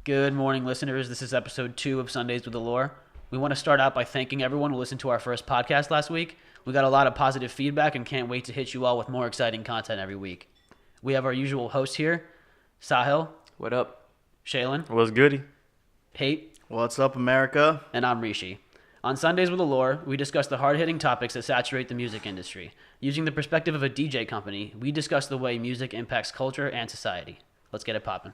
Good morning, listeners. This is episode 2 of Sundays with Allure. We want to start out by thanking everyone who listened to our first podcast last week. We got a lot of positive feedback and can't wait to hit you all with more exciting content every week. We have our usual hosts here, Sahil, What up? Shaylin, What's goody? Pate, What's up, America? and I'm Rishi. On Sundays with Allure, we discuss the hard-hitting topics that saturate the music industry. Using the perspective of a DJ company, we discuss the way music impacts culture and society. Let's get it poppin'.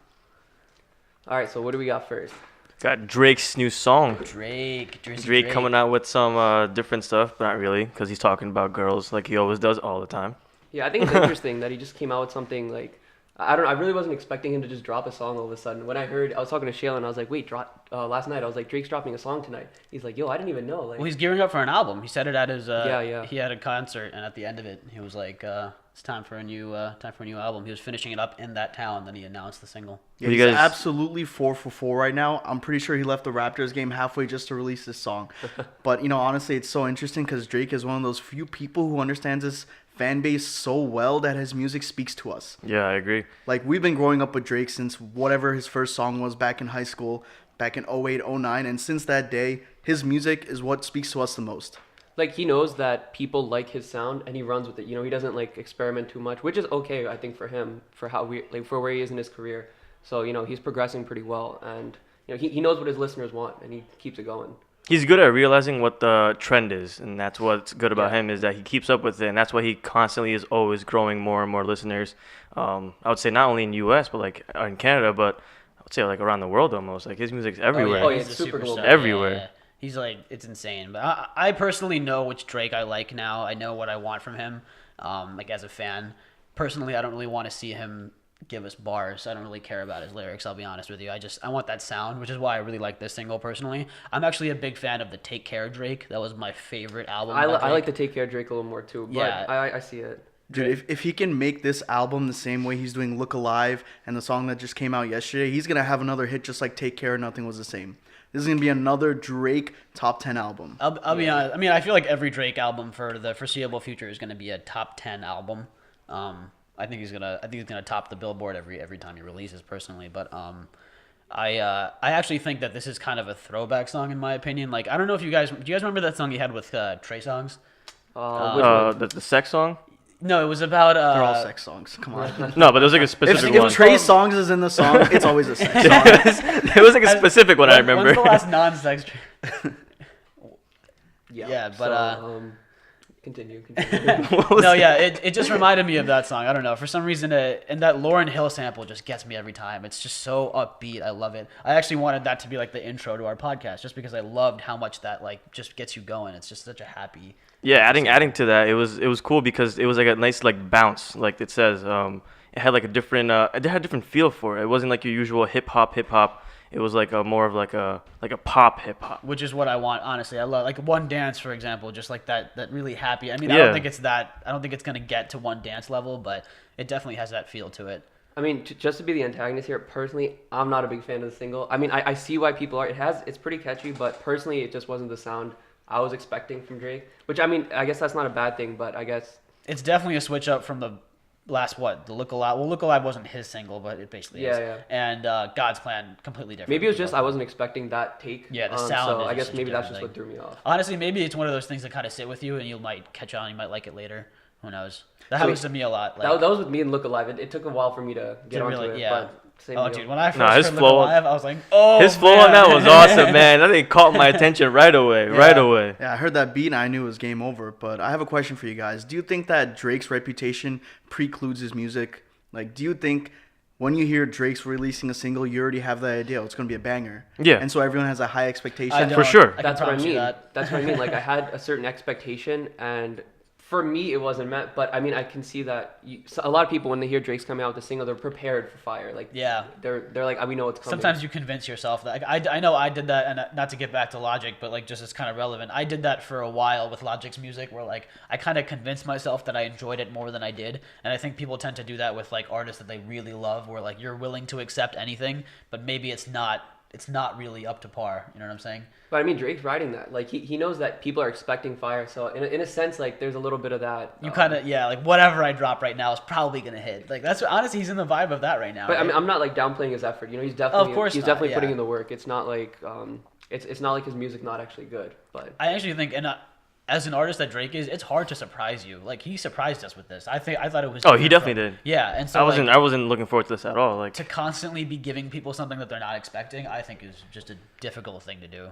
All right, so what do we got first? Got Drake's new song. Drake Coming out with some different stuff, but not really, because he's talking about girls like he always does all the time. Yeah, I think it's interesting that he just came out with something like, I don't know, I really wasn't expecting him to just drop a song all of a sudden. When I was talking to Shayla and I was like, wait, last night I was like, Drake's dropping a song tonight. He's like, yo, I didn't even know. Like, Well, he's gearing up for an album. He said it at his Yeah. He had a concert, and at the end of it, he was like, "It's time for a new album." He was finishing it up in that town. Then he announced the single. Yeah, he's absolutely 4 for 4 right now. I'm pretty sure he left the Raptors game halfway just to release this song. But, honestly, it's so interesting because Drake is one of those few people who understands his fan base so well that his music speaks to us. Yeah, I agree. Like, we've been growing up with Drake since whatever his first song was back in high school, back in 08, 09. And since that day, his music is what speaks to us the most. like he knows that people like his sound and he runs with it. You know, he doesn't like experiment too much, which is okay, I think, for him, for for where he is in his career. So, he's progressing pretty well, and he knows what his listeners want, and he keeps it going. He's good at realizing what the trend is, and that's what's good about him is that he keeps up with it, and that's why he constantly is always growing more and more listeners. I would say not only in U.S. but like in Canada, but I would say like around the world almost. Like his music's everywhere. Oh, yeah, He's it's a super superstar. global. Everywhere. Yeah. He's like, it's insane. But I personally know which Drake I like now. I know what I want from him. Like as a fan, personally, I don't really want to see him give us bars. I don't really care about his lyrics, I'll be honest with you. I want that sound, which is why I really like this single personally. I'm actually a big fan of the Take Care Drake. That was my favorite album. I by Drake. like to Take Care Drake a little more too, but Yeah. I see it. Dude, if he can make this album the same way he's doing Look Alive and the song that just came out yesterday, he's going to have another hit just like Take Care, Nothing Was the Same. This is going to be another Drake top 10 album. I'll be honest. I mean, I feel like every Drake album for the foreseeable future is going to be a top 10 album. I think he's gonna top the Billboard every time he releases personally. But I actually think that this is kind of a throwback song in my opinion. Like I don't know if do you guys remember that song he had with Trey Songz? Which one? The sex song? No, it was about They're all sex songs. Come on. No, but there was like a specific one. If Trey Songz is in the song, it's always a sex song. It was like a specific one I remember. When's the last non-sex? Yeah, Yeah, but continue. No, yeah, it just reminded me of that song. I don't know. For some reason, and that Lauryn Hill sample just gets me every time. It's just so upbeat. I love it. I actually wanted that to be like the intro to our podcast, just because I loved how much that like just gets you going. It's just such a happy. Yeah, adding to that, it was cool because it was like a nice like bounce, like it says. It had like a different it had a different feel for it. It wasn't like your usual hip hop. It was like more of like a pop hip hop. Which is what I want, honestly. I love like One Dance, for example, just like that really happy. I mean, Yeah. I don't think it's gonna get to One Dance level, but it definitely has that feel to it. I mean, just to be the antagonist here, personally, I'm not a big fan of the single. I mean, I see why people are. It's pretty catchy, but personally, it just wasn't the sound I was expecting from Drake. Which, I mean, I guess that's not a bad thing, but I guess It's definitely a switch up from the the Look Alive. Well, Look Alive wasn't his single, but it basically is. Yeah. And God's Plan, completely different. maybe it was just I wasn't expecting that take. Yeah, the sound So is I just guess such a maybe that's different just what thing. threw me off. Honestly, maybe it's one of those things that kind of sit with you, and you might catch on. You might like it later. Who knows? That happens to me a lot. Like, That was with me and Look Alive. It took a while for me to get onto really- it. yeah. But same Oh, deal. dude, when I first his heard Look flow- Alive, I was like, oh, His flow man. on that was awesome, man. That thing caught my attention right away. Yeah, I heard that beat and I knew it was game over. But I have a question for you guys. Do you think that Drake's reputation precludes his music? Like, do you think when you hear Drake's releasing a single, you already have the idea it's going to be a banger? Yeah. And so everyone has a high expectation? I don't. For sure. I can That's what I promise you mean. that. That's what I mean. Like I had a certain expectation, and for me, it wasn't met. But I mean, I can see that a lot of people, when they hear Drake's coming out with a single, they're prepared for fire. Like Yeah. they're like, we know what's coming. Sometimes you convince yourself that I know I did that, and not to get back to Logic, but like just as kind of relevant. I did that for a while with Logic's music, where like I kind of convinced myself that I enjoyed it more than I did, and I think people tend to do that with like artists that they really love, where like you're willing to accept anything, but maybe it's not it's not really up to par. You know what I'm saying? But I mean, Drake's riding that. Like he knows that people are expecting fire. So in a sense, like there's a little bit of that. You kind of like whatever I drop right now is probably gonna hit. Like that's honestly he's in the vibe of that right now. But right? I mean, I'm not like downplaying his effort. You know, he's definitely definitely putting in the work. It's not like it's not like his music not actually good. But I actually think as an artist that Drake is, it's hard to surprise you. Like he surprised us with this. I thought it was. Oh, he definitely did. Yeah, and so I wasn't looking forward to this at all. Like to constantly be giving people something that they're not expecting, I think is just a difficult thing to do,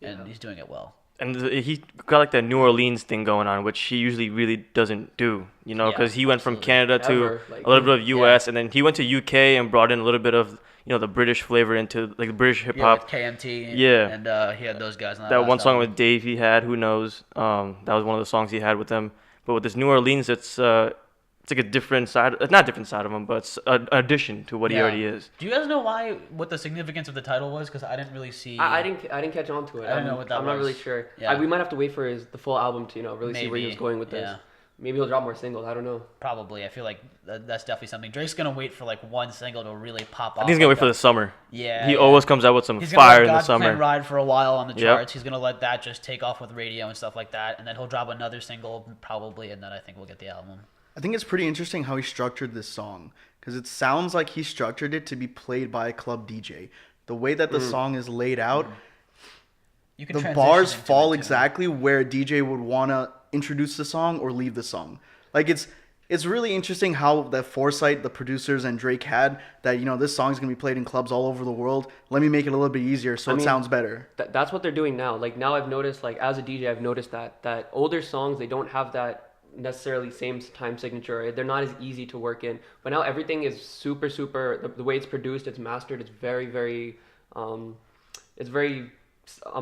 and he's doing it well. And he got like that New Orleans thing going on, which he usually really doesn't do, you know, because he went from Canada to a little bit of U.S. and then he went to U.K. and brought in a little bit of, you know, the British flavor into like the British hip hop. Yeah, with KMT. Yeah. And he had those guys on that one song with Dave he had, who knows? That was one of the songs he had with them. But with this New Orleans, it's like a different side, not different side of him, but it's an addition to what he already is. Do you guys know what the significance of the title was? Because I didn't really see. I didn't catch on to it. I don't know what that was. I'm not really sure. Yeah. We might have to wait for the full album to really see where he was going with this. Yeah. Maybe he'll drop more singles. I don't know. Probably. I feel like that's definitely something. Drake's gonna wait for like one single to really pop off. I think he's gonna wait for the summer. Yeah. He always comes out with some he's fire in the God's summer. Plan ride for a while on the charts. He's gonna let that just take off with radio and stuff like that, and then he'll drop another single probably, and then I think we'll get the album. I think it's pretty interesting how he structured this song because it sounds like he structured it to be played by a club DJ. The way that the song is laid out, the bars fall exactly where a DJ would want to introduce the song or leave the song. Like it's really interesting how that foresight the producers and Drake had that, you know, this song's going to be played in clubs all over the world. Let me make it a little bit easier so it sounds better. That's what they're doing now. Like now I've noticed, like as a DJ, I've noticed that older songs, they don't have that necessarily same time signature. They're not as easy to work in. But now everything is super the way it's produced, it's mastered, it's very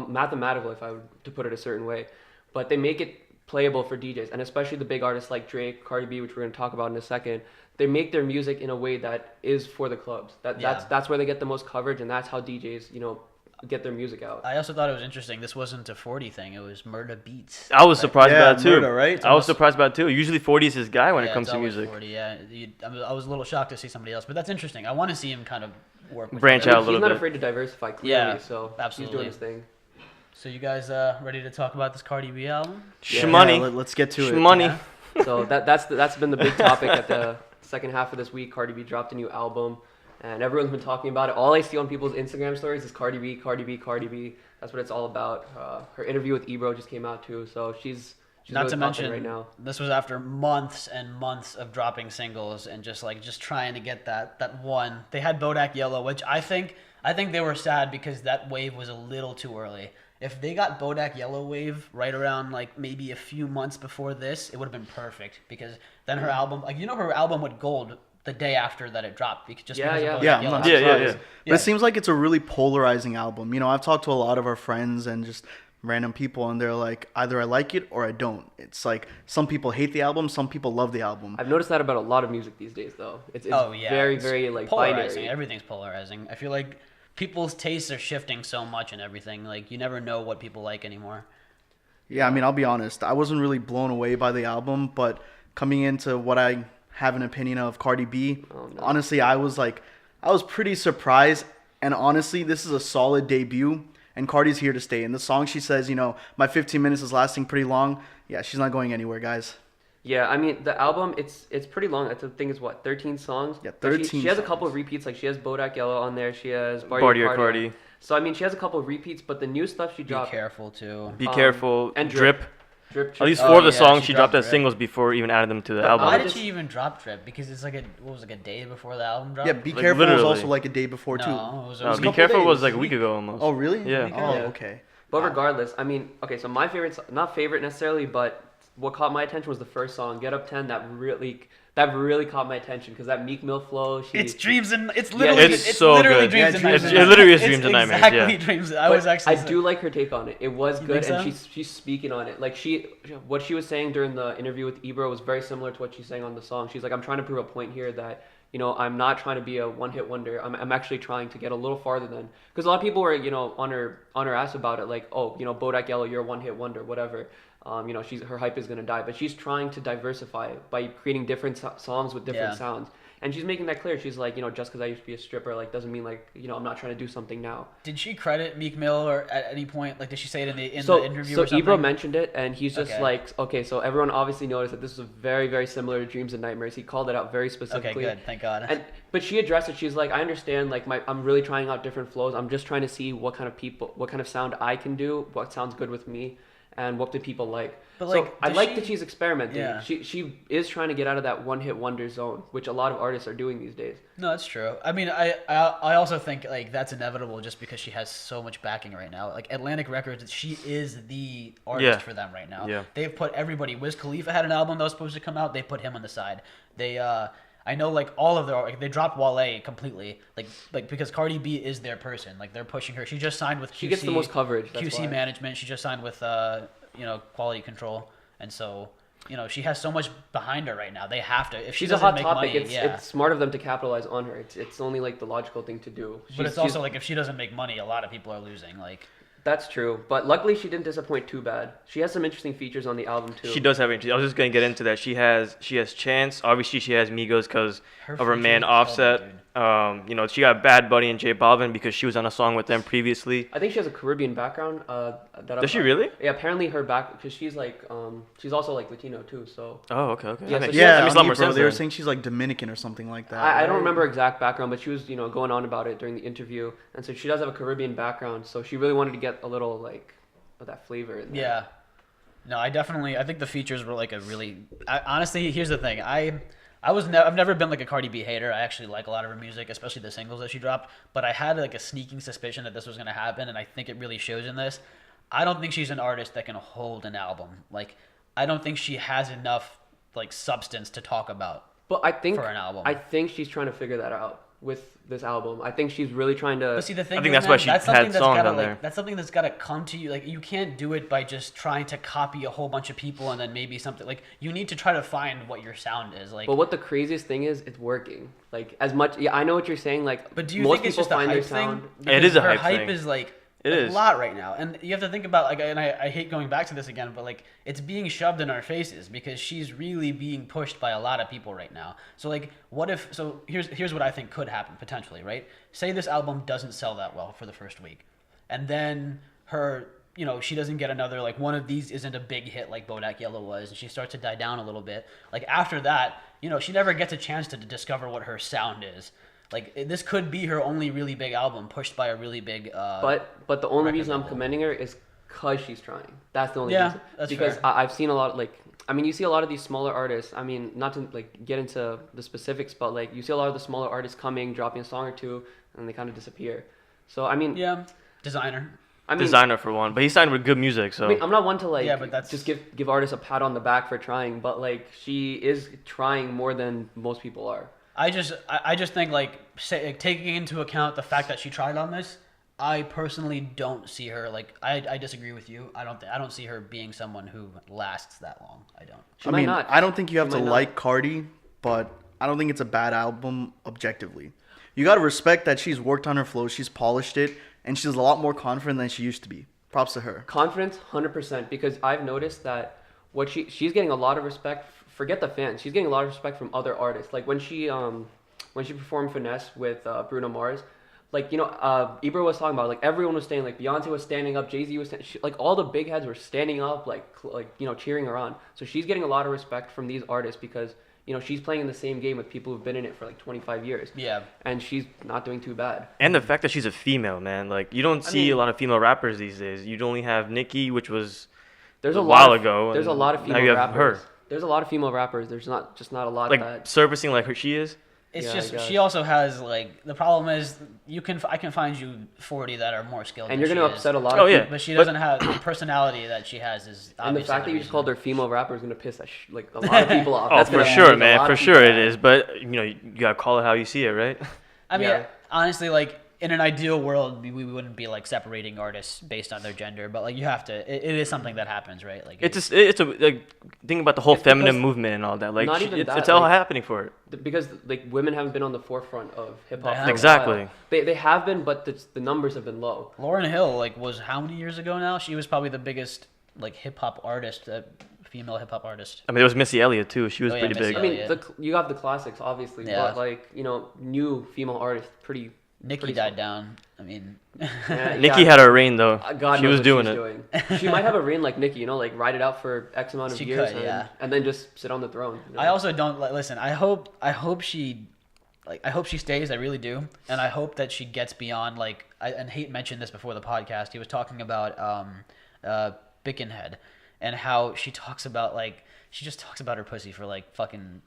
mathematical, if I were to put it a certain way. But they make it playable for DJs, and especially the big artists like Drake, Cardi B, which we're going to talk about in a second. They make their music in a way that is for the clubs. That's where they get the most coverage, and that's how DJs, you know, get their music out. I also thought it was interesting. This wasn't a 40 thing. It was Murda Beats. I was surprised by that too. Murda, right? I was surprised by that too. Usually 40 is his guy when it comes to music. 40, yeah. I was a little shocked to see somebody else, but that's interesting. I want to see him kind of work with branch out a little bit. He's not afraid to diversify clearly, so absolutely. He's doing his thing. So you guys ready to talk about this Cardi B album? Shmoney. Yeah, let's get to it. Shmoney. Yeah. So that's been the big topic at the second half of this week. Cardi B dropped a new album, and everyone's been talking about it. All I see on people's Instagram stories is Cardi B, Cardi B, Cardi B. That's what it's all about. Her interview with Ebro just came out too, so she's not really to mention right now. This was after months and months of dropping singles and just trying to get that one. They had Bodak Yellow, which I think they were sad because that wave was a little too early. If they got Bodak Yellow wave right around like maybe a few months before this, it would have been perfect because then her album, her album went gold the day after that it dropped because of Bodak Yellow. Yeah. But it seems like it's a really polarizing album. You know, I've talked to a lot of our friends and just random people, and they're like, either I like it or I don't. It's like some people hate the album, some people love the album. I've noticed that about a lot of music these days, though. It's very like polarizing. binary. Everything's polarizing. I feel like people's tastes are shifting so much and everything. Like you never know what people like anymore. Yeah, I mean, I'll be honest. I wasn't really blown away by the album, but coming into what I have an opinion of Cardi B, honestly, I was pretty surprised. And honestly, this is a solid debut. And Cardi's here to stay. In the song, she says, you know, my 15 minutes is lasting pretty long. Yeah, she's not going anywhere, guys. Yeah, I mean, the album, it's pretty long. I think it's, 13 songs? Yeah, 13 She has a couple of repeats. Like, she has Bodak Yellow on there. She has Barty or Cardi. So, I mean, she has a couple of repeats, but the new stuff she dropped... Be careful, too. Be careful. And Drip. Drip. At least 4 of the songs she dropped as singles before even adding them to the album. Why did she even drop Drip? Because it's like a day before the album dropped? Yeah, Be Careful was also like a day before, too. No, it was Be Careful was like a week ago almost. Oh, really? Yeah. Oh, okay. But regardless, I mean, okay, so my favorite, not favorite necessarily, but what caught my attention was the first song, Get Up 10, that really caught my attention because that Meek Mill flow. It's dreams and it's literally it's so good. Dreams and nightmares. It literally is dreams and nightmares. Exactly dreams. I do like her take on it. It was good, so? and she's speaking on it. Like what she was saying during the interview with Ebro was very similar to what she's saying on the song. She's like, I'm trying to prove a point here that, you know, I'm not trying to be a one-hit wonder. I'm actually trying to get a little farther than, because a lot of people were, you know, on her ass about it, like, oh, you know, Bodak Yellow, you're a one-hit wonder, whatever. You know, her hype is gonna die, but she's trying to diversify by creating different songs with different sounds. And she's making that clear. She's like, just because I used to be a stripper, like, doesn't mean like, I'm not trying to do something now. Did she credit Meek Mill or at any point? Like, did she say it in the interview or something? So Ebro mentioned it, and he's just Okay. like, okay, so everyone obviously noticed that this was very, very similar to Dreams and Nightmares. He called it out very specifically. Okay, good. Thank God. But she addressed it. She's like, I understand. Like, I'm really trying out different flows. I'm just trying to see what kind of sound I can do, what sounds good with me, and what do people like. But, so like, I does like she- that she's experimenting. Yeah. She is trying to get out of that one-hit wonder zone, which a lot of artists are doing these days. No, that's true. I mean, I also think like that's inevitable just because she has so much backing right now. Like Atlantic Records, she is the artist for them right now. Yeah. They've put everybody. Wiz Khalifa had an album that was supposed to come out. They put him on the side. They I know like all of their like, they dropped Wale completely like because Cardi B is their person. Like they're pushing her. She just signed with QC. She gets the most coverage. That's QC why. management. She just signed with Quality Control, and so. She has so much behind her right now. They have to. If she She's a doesn't hot make topic. money, It's smart of them to capitalize on her. It's only like the logical thing to do. But it's also like if she doesn't make money, a lot of people are losing. Like that's true. But luckily, she didn't disappoint too bad. She has some interesting features on the album too. She does have interest. I was just gonna get into that. She has Chance. Obviously, she has Migos because of her man features Offset. killed it, She got Bad Bunny and J Balvin because she was on a song with them previously. I think she has a Caribbean background. Does she really? Yeah, apparently her because she's like she's also like Latino too. So Oh, okay. Yeah, so Yeah, that makes a lot more bro, sense. they were then. saying she's like Dominican or something like that. I don't right? remember exact background, but she was going on about it during the interview, and so she does have a Caribbean background. So she really wanted to get a little like of that flavor in there. yeah, no, I think the features were like a really. Honestly, here's the thing. I've never been like a Cardi B hater. I actually like a lot of her music, especially the singles that she dropped. But I had like a sneaking suspicion that this was gonna happen, and I think it really shows in this. I don't think she's an artist that can hold an album. Like, I don't think she has enough like substance to talk about. But I think For an album. I think she's trying to figure that out with this album. I think she's really trying to. But see, the thing I think is, that's why man, she that's had something that's songs gotta on there. that's something that's gotta come to you. Like you can't do it by just trying to copy a whole bunch of people and then maybe something like you need to try to find what your sound is. Like, But what the craziest thing is, it's working. Like as much. Yeah, I know what you're saying. Like, but do you most think it's people just a find their hype sound. thing? It is a Because hype her thing. hype is like It a is. lot right now, and you have to think about like, and I hate going back to this again, but like it's being shoved in our faces because she's really being pushed by a lot of people right now. So like, what if? So here's what I think could happen potentially, right? Say this album doesn't sell that well for the first week, and then her. She doesn't get another, like, one of these isn't a big hit like Bodak Yellow was, and she starts to die down a little bit. Like, after that, she never gets a chance to discover what her sound is. Like, this could be her only really big album, pushed by a really big... But the only reason I'm label. commending her is because she's trying. That's the only Yeah, reason. that's because fair. I've seen a lot you see a lot of these smaller artists. I mean, not to like get into the specifics, but like you see a lot of the smaller artists coming, dropping a song or two, and they kind of disappear. So I mean, Yeah, designer. I mean, Designer for one, but he signed with good music, so I mean, I'm not one to like Yeah, but that's- just give artists a pat on the back for trying, but like she is trying more than most people are. I just think, like, taking into account the fact that she tried on this, I personally don't see her, like, I disagree with you. I don't see her being someone who lasts that long. I don't. She might not. I don't think you have She to might not. like Cardi, but I don't think it's a bad album objectively. You gotta respect that she's worked on her flow, she's polished it, and she's a lot more confident than she used to be. Props to her. Confidence, 100%, because I've noticed that what she's getting a lot of respect. Forget the fans. She's getting a lot of respect from other artists. Like when she performed Finesse with Bruno Mars, like Ebro was talking about, like everyone was standing, like Beyonce was standing up, Jay-Z was like all the big heads were standing up, like cheering her on. So she's getting a lot of respect from these artists because she's playing in the same game with people who've been in it for like 25 years. Yeah. And she's not doing too bad. and the fact that she's a female, man, like you don't see a lot of female rappers these days. You'd only have Nicki, which was There's a a while lot ago, There's a and lot of now female you have rappers. her. There's a lot of female rappers. There's not a lot like that. servicing like she is. It's Yeah, I just guess. she also has like the problem is I can find you 40 that are more skilled. And than you're gonna she upset is. a lot Oh, of yeah. people. But she doesn't have the personality that she has is. And the obviously fact that you just reason. called her female rapper is gonna piss like a lot of people off. Oh, That's for gonna sure, make a man, lot for of sure people it mad. is. But you gotta call it how you see it, right? I mean, Yeah. honestly, like in an ideal world, we wouldn't be like separating artists based on their gender, but like you have to. It is something that happens, right? Like It's a like think about the whole It's because- feminine movement and all that. Like Not even that, it's all like- happening for it. Because like women haven't been on the forefront of hip hop. They for a have. Exactly. while. They have been, but the numbers have been low. Lauryn Hill, like, was how many years ago now? She was probably the biggest like hip hop artist female hip hop artist. I mean, there was Missy Elliott too. She was Oh, yeah, pretty Missy big. I mean, Elliott. you have the classics, obviously, Yeah. but like new female artists, pretty. Nikki pretty died small. down. I mean, Yeah, Nikki had her reign though. God She knows was what doing she's it. doing. She might have a reign like Nikki, like ride it out for X amount of She years, could, yeah. and then just sit on the throne. I also don't listen. I hope she, I hope she stays. I really do, and I hope that she gets beyond and Hate mentioned this before the podcast. He was talking about Bickenhead, and how she talks about she just talks about her pussy for fucking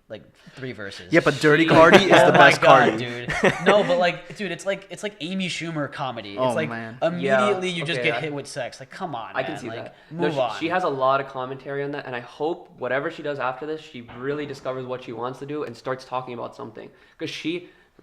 3 verses. Yeah, but Dirty Cardi is the Oh my best God, Cardi. dude. No, but dude, it's like Amy Schumer comedy. Oh, It's like man. immediately you just okay, get hit with sex. Like, come on, I can man. see like, that. Move No, on. she has a lot of commentary on that, and I hope whatever she does after this, she really discovers what she wants to do and starts talking about something. Because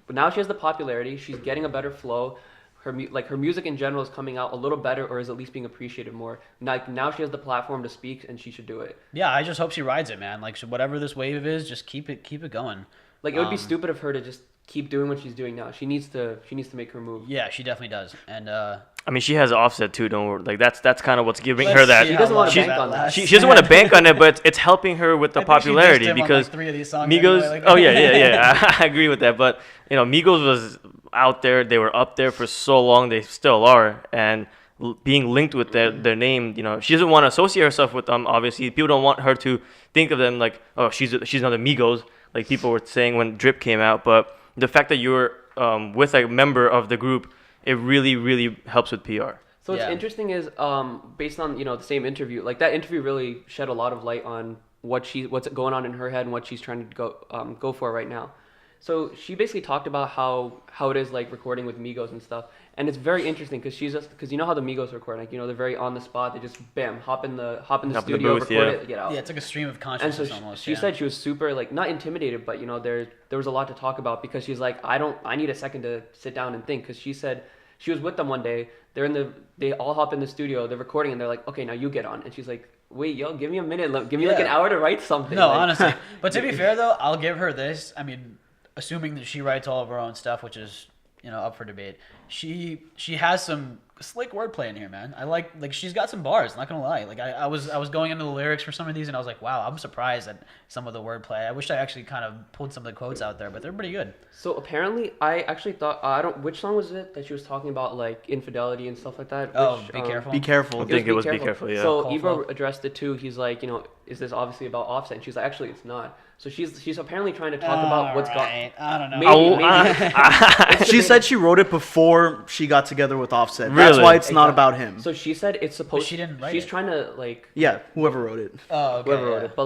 now she has the popularity, she's getting a better flow. Her music in general is coming out a little better, or is at least being appreciated more. Now she has the platform to speak, and she should do it. Yeah, I just hope she rides it, man. So whatever this wave is, just keep it going. It would be stupid of her to just keep doing what she's doing now. She needs to make her move. Yeah, she definitely does. And I mean, she has Offset too. Don't worry. That's kind of what's giving let's her that. see She how doesn't wanna long bank that on that. lasts. She doesn't want to bank on it, but it's helping her with the I think she dissed popularity him on, because 3 of these songs Migos. anyway, Oh yeah. I agree with that. But Migos was out there. They were up there for so long. They still are, and being linked with their name. She doesn't want to associate herself with them. Obviously, people don't want her to think of them like, oh, she's another Migos, like people were saying when Drip came out. But the fact that you're with a member of the group, it really, really helps with PR. So what's Yeah. interesting is, based on the same interview, that interview really shed a lot of light on what's going on in her head and what she's trying to go for right now. So she basically talked about how it is recording with Migos and stuff, and it's very interesting because because you know how the Migos record, they're very on the spot. They just bam hop in the studio, booth, record yeah. it, get out. Yeah, it's like a stream of And consciousness so almost. she yeah. said she was super not intimidated, but there was a lot to talk about because she's like, I need a second to sit down and think, because she said she was with them one day. They all hop in the studio, they're recording, and they're like, okay, now you get on. And she's like, wait, yo, give me a minute, give me an Yeah. hour to write something. No, honestly. But to be fair though, I'll give her this. I mean, assuming that she writes all of her own stuff, which is up for debate. She has some slick wordplay in here, man. I like she's got some bars. Not gonna lie. I was going into the lyrics for some of these, and I was like, wow, I'm surprised at some of the wordplay. I wish I actually kind of pulled some of the quotes out there, but they're pretty good. So apparently, I actually thought which song was it that she was talking about infidelity and stuff like that? Oh, Which, be careful. Be careful. I think it was Be Careful, yeah. So Call Ebro flow. addressed it too. He's like, is this obviously about Offset? And she's like, actually, it's not. So she's apparently trying to talk about what's gone. Alright, I don't know. Maybe. She said she wrote it before she got together with Offset. That's Really? why it's not Exactly. about him. So she said it's supposed. she didn't write She's it. trying to Yeah, whoever wrote it. Oh, okay. whoever wrote yeah. it, but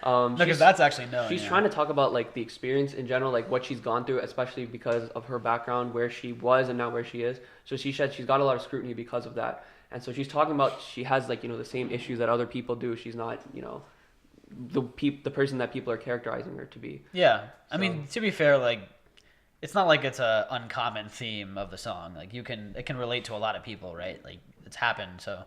No, because she's- that's actually known. She's yeah. trying to talk about the experience in general, what she's gone through, especially because of her background, where she was and now where she is. So she said she's got a lot of scrutiny because of that, and so she's talking about she has the same issues that other people do. She's not the person that people are characterizing her to be. Yeah, I mean, to be fair, it's not like it's a uncommon theme of the song. It can relate to a lot of people, right? It's happened, so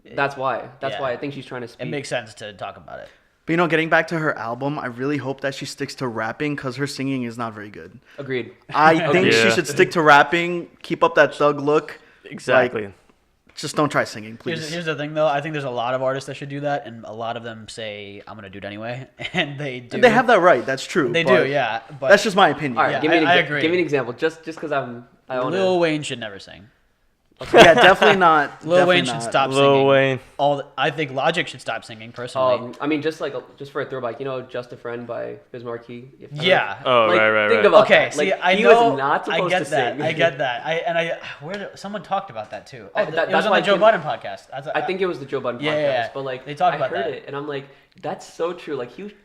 That's why. That's Yeah. why I think she's trying to speak. it makes sense to talk about it. But getting back to her album, I really hope that she sticks to rapping because her singing is not very good. Agreed. I think she Yeah. should stick to rapping, keep up that thug look. Exactly. Just don't try singing, please. Here's the thing, though. I think there's a lot of artists that should do that, and a lot of them say, "I'm gonna do it anyway," and they do. And they have that right. That's true. They but do, yeah. But That's just my opinion. All right, Yeah, give me an I agree. Give me an example, just because I own Lil it. Wayne should never sing. Yeah, definitely not. Lil definitely Wayne should not. stop Lil singing. Wayne. I think Logic should stop singing personally. I mean, just for a throwback, Just a Friend by Biz Markie. Yeah. Oh, right. Think about Okay, that. see, I he know. was not supposed I get to that. sing. I get that. Someone talked about that too. Oh, That- it was that's on why the Joe I Budden podcast. I think it was the Joe Budden podcast, Yeah, but they talked I about heard that. it, and I'm like, that's so true.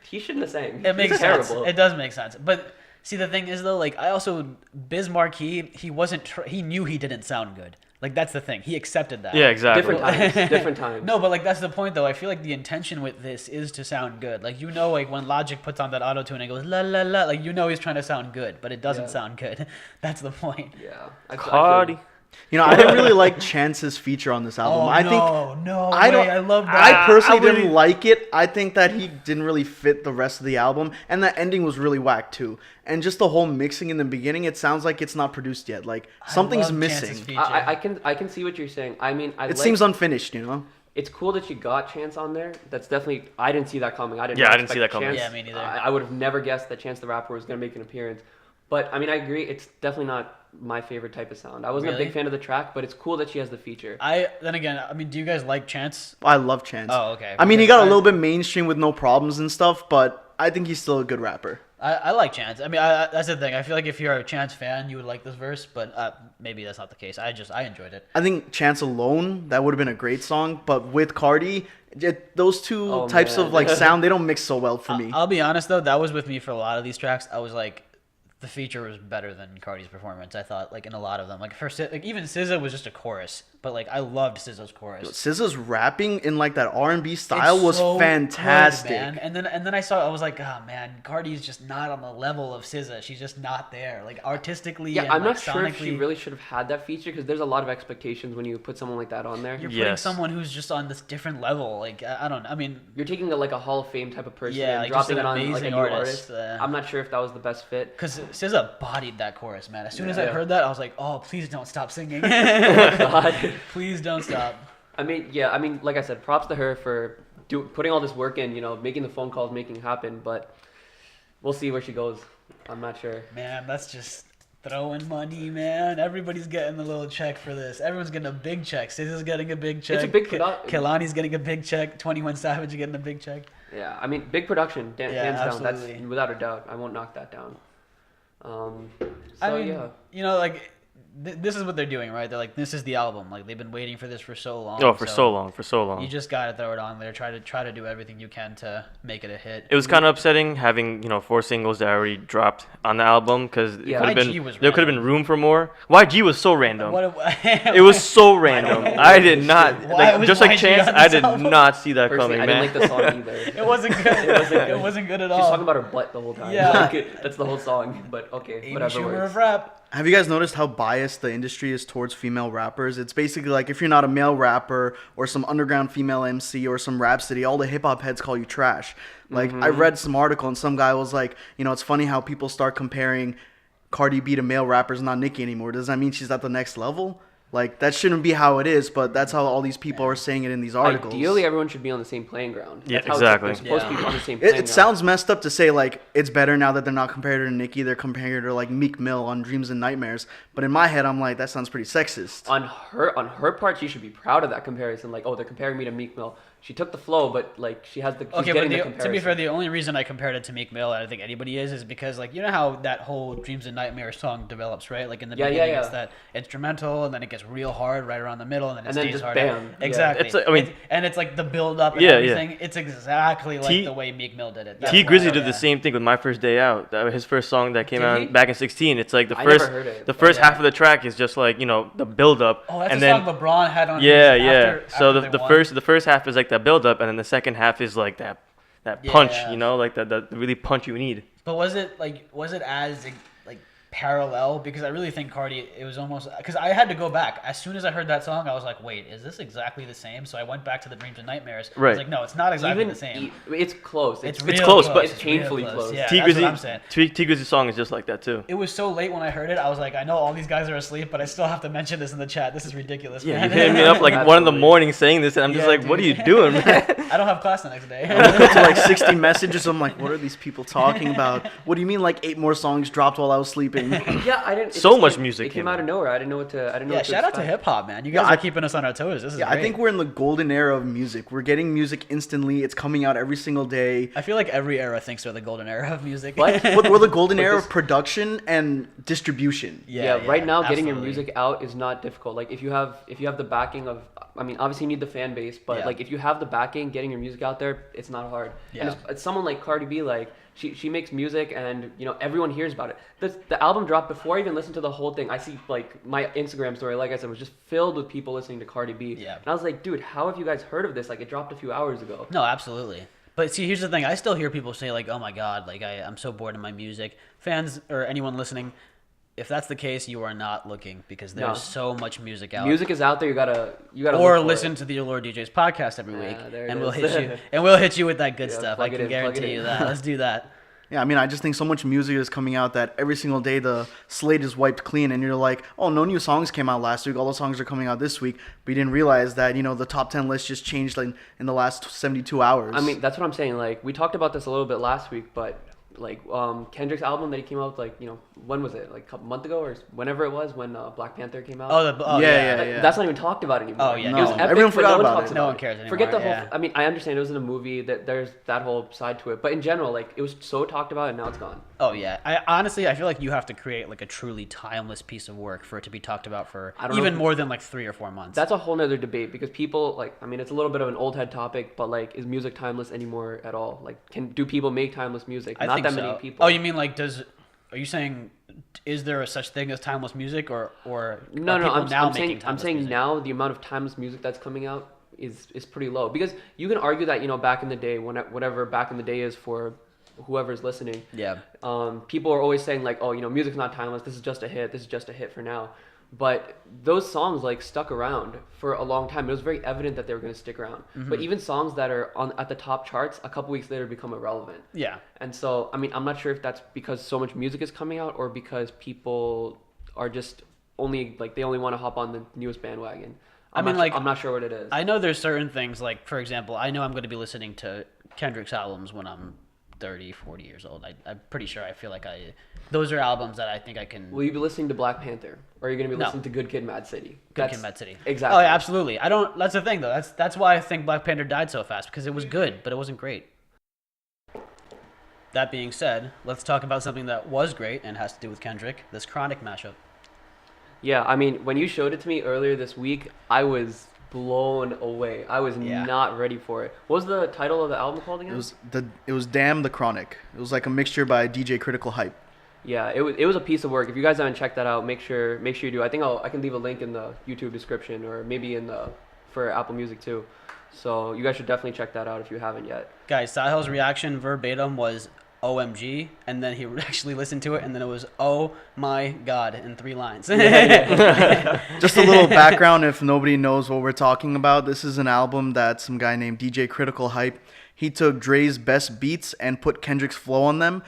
He shouldn't have sang. It makes He's sense. terrible. It does make sense. But see, the thing is though, I also Biz Markie, he wasn't. He knew he didn't sound good. That's the thing. He accepted that. Yeah, exactly. Different times. Different times. No, but that's the point though. I feel like the intention with this is to sound good. When Logic puts on that auto tune and goes la la la, he's trying to sound good, but it doesn't Yeah. sound good. That's the point. Yeah. I feel- Cardi. I didn't really like Chance's feature on this album. Oh, I no, think no I don't. way. I love that. I personally I wouldn't- didn't like it. I think that he didn't really fit the rest of the album, and the ending was really whack too. And just the whole mixing in the beginning, it sounds like it's not produced yet. Something's love Chance's missing. feature. I can see what you're saying. I mean, It seems unfinished. it's cool that you got Chance on there. That's definitely, I didn't see that coming. I didn't see that coming. Chance, Yeah, me neither. I would have never guessed that Chance the Rapper was going to make an appearance. But, I mean, I agree. It's definitely not my favorite type of sound. I wasn't a Really? big fan of the track, but it's cool that she has the feature. Then again, I mean, do you guys like Chance? I love Chance. Oh, okay. I mean, he got a I- little bit mainstream with no problems and stuff, but I think he's still a good rapper. I like Chance. I mean, that's the thing. I feel like if you're a Chance fan, you would like this verse, but maybe that's not the case. I enjoyed it. I think Chance alone, that would have been a great song, but with Cardi, those two types of like sound, they don't mix so well for me. I'll be honest though, that was with me for a lot of these tracks. I was like, the feature was better than Cardi's performance. I thought, like in a lot of them, like even SZA was just a chorus, but like I loved SZA's chorus. SZA's rapping in like that R&B style It's was so fantastic. good, man. And then I was like, oh man, Cardi's just not on the level of SZA. She's just not there, like artistically. Yeah, and, I'm like, not sure if she sonically. really should have had that feature because there's a lot of expectations when you put someone like that on there. You're putting Yes. someone who's just on this different level. Like I don't. I mean, You're taking like a Hall of Fame type of person Yeah, and like, just dropping an it on like a amazing new artist, artist. I'm not sure if that was the best fit. because SZA bodied that chorus, man. As soon as I Yeah. heard that, I was like, oh, please don't stop singing. God. Please don't stop. I mean, like I said, props to her for putting all this work in, making the phone calls, making it happen. But we'll see where she goes. I'm not sure. Man, that's just throwing money, man. Everybody's getting a little check for this. Everyone's getting a big check. SZA's getting a big check. It's a big production. Kehlani's getting a big check. 21 Savage getting a big check. Yeah, I mean, big production, Yeah, hands down. absolutely. That's without a doubt. I won't knock that down. I mean, Yeah. like, this is what they're doing, right? They're like, this is the album. Like, they've been waiting for this for so long. Oh, for so long. You just gotta throw it on there. Try to do everything you can to make it a hit. It was kind of upsetting having 4 singles that already dropped on the album because Yeah. YG was there could have random. been room for more. YG was so random. It It was so random. I did not Why was just like YG Chance. on I this did album? not see that Personally, coming, I man. didn't like the song either. It wasn't good. It wasn't good at all. She's talking about her butt the whole time. Yeah. Like, that's the whole song. But okay, Amy whatever Schumer works. of rap. Have you guys noticed how biased the industry is towards female rappers? It's basically like if you're not a male rapper or some underground female MC or some Rhapsody, all the hip hop heads call you trash. Like I read some article and some guy was like, it's funny how people start comparing Cardi B to male rappers, not Nicki anymore. Does that mean she's at the next level? Like that shouldn't be how it is, but that's how all these people are saying it in these articles. Ideally, everyone should be on the same playing ground. Yeah, That's how exactly. It's supposed to be on the same It, playing it ground. sounds messed up to say like it's better now that they're not compared to Nicki, they're compared to like Meek Mill on Dreams and Nightmares. But in my head, I'm like that sounds pretty sexist. on her part, she should be proud of that comparison. Like, oh, they're comparing me to Meek Mill. She took the flow, but like she's Okay, getting but the comparison. to be fair, the only reason I compared it to Meek Mill, and I think anybody is because like how that whole Dreams and Nightmares song develops, right? Like in the beginning, it's that instrumental, and then it gets real hard right around the middle, and then it And then stays just harder. bam. Yeah. Exactly. It's like- I mean- and it's like the build up and Yeah, yeah. everything. It's exactly like T- the way Meek Mill did it. T Grizzly did Yeah. the same thing with My First Day Out. That was his first song that came Did out he? back in 16. It's like the I first never heard it. the first Yeah. half of the track is just like, the build up Oh, that's and a then song LeBron had on. yeah, his yeah. after So they the won. first half is like that build up and then the second half is like that punch, Yeah. like that really punch you need. But was it as like parallel? Because I really think Cardi, it was almost because I had to go back as soon as I heard that song. I was like, wait, is this exactly the same? So I went back to the Dreams and Nightmares. I Right. was like, no, it's not exactly Even the same. it's close. It's It's real close, but it's real painfully close. Yeah, T that's what Grizzly I'm saying. T Grizzly's song is just like that too. It was so late when I heard it. I was like, I know all these guys are asleep, but I still have to mention this in the chat. This is ridiculous. Yeah, man. you hit me up like 1 in the Absolutely. morning saying this, and I'm just Yeah, like, what are you dude. doing, man? I don't have class the next day. I went to like 60 messages. I'm like, what are these people talking about? What do you mean like 8 more songs dropped while I was sleeping? Yeah, I didn't. So much music It came came out out. of nowhere. I didn't know what to. I didn't know. Yeah, what to shout out to expect. hip hop, man. You guys Yeah, are keeping us on our toes. This is Yeah, great. I think we're in the golden era of music. We're getting music instantly. It's coming out every single day. I feel like every era thinks they're the golden era of music. What? We're the golden But era this- of production and distribution. Yeah, right now getting your absolutely. music out is not difficult. Like if you have the backing of, I mean, obviously you need the fan base, but Yeah. like if you have the backing, getting your music out there, it's not hard. Yeah. And it's someone like Cardi B, like she makes music and everyone hears about it. The album dropped before I even listened to the whole thing. I see like my Instagram story, like I said, was just filled with people listening to Cardi B. Yeah. And I was like, dude, how have you guys heard of this? Like it dropped a few hours ago. No, absolutely. But see, here's the thing. I still hear people say like, "Oh my God, like I'm so bored of my music." Fans or anyone listening, if that's the case, you are not looking because there's No. so much music out. Music is out there. You gotta or look for listen it. to the Allure DJs podcast every Yeah, week, there it and we'll is. hit you. And we'll hit you with that good Yeah, stuff. I plug it can in, plug it guarantee you in. that. Let's do that. Yeah, I mean, I just think so much music is coming out that every single day the slate is wiped clean, and you're like, oh, no new songs came out last week. All the songs are coming out this week. But you didn't realize that, the top 10 list just changed like in the last 72 hours. I mean, that's what I'm saying. Like, we talked about this a little bit last week, but like Kendrick's album that he came out with, like, when was it? Like a couple months ago or whenever it was when Black Panther came out. Yeah. That's not even talked about anymore. Oh yeah, No. It was epic, Everyone but forgot no one about talks it. No about one it. cares anymore. Forget the whole. Yeah. I mean, I understand it was in a movie that there's that whole side to it, but in general, like, it was so talked about and now it's gone. Oh yeah, I feel like you have to create like a truly timeless piece of work for it to be talked about for I don't know even if- more than like 3 or 4 months. That's a whole nother debate because people, like, I mean, it's a little bit of an old head topic, but like, is music timeless anymore at all? Like, do people make timeless music? I Not think that so. many people. Oh, you mean like are you saying is there a such thing as timeless music or No, are no, people I'm now saying making timeless saying music? now the amount of timeless music that's coming out is pretty low because you can argue that back in the day, whatever back in the day is for whoever's listening. Yeah. People are always saying like, oh, music's not timeless. This is just a hit. This is just a hit for now. But those songs like stuck around for a long time. It was very evident that they were going to stick around. Mm-hmm. But even songs that are at the top charts, a couple weeks later become irrelevant. Yeah. And so, I mean, I'm not sure if that's because so much music is coming out or because people are just they only want to hop on the newest bandwagon. I'm not sure what it is. I know there's certain things like, for example, I know I'm going to be listening to Kendrick's albums when I'm 30, 40 years old. I'm pretty sure I feel like those are albums that I think I can... Will you be listening to Black Panther? Or are you going to be No. listening to Good Kid, Mad City? Good Kid, Mad City. Exactly. Oh, yeah, absolutely. That's the thing, though. That's why I think Black Panther died so fast, because it was good, but it wasn't great. That being said, let's talk about something that was great and has to do with Kendrick, this Chronic mashup. Yeah, I mean, when you showed it to me earlier this week, I was blown away. I was not ready for it. What was the title of the album called again? It was Damn the Chronic. It was like a mixture by DJ Critical Hype. Yeah, it was a piece of work. If you guys haven't checked that out, make sure you do. I think I can leave a link in the YouTube description or maybe for Apple Music too. So you guys should definitely check that out if you haven't yet. Guys, Sahil's reaction verbatim was OMG, and then he actually listened to it, and then it was oh my god in 3 lines. Just a little background if nobody knows what we're talking about. This is an album that some guy named DJ Critical Hype, he took Dre's best beats and put Kendrick's flow on them,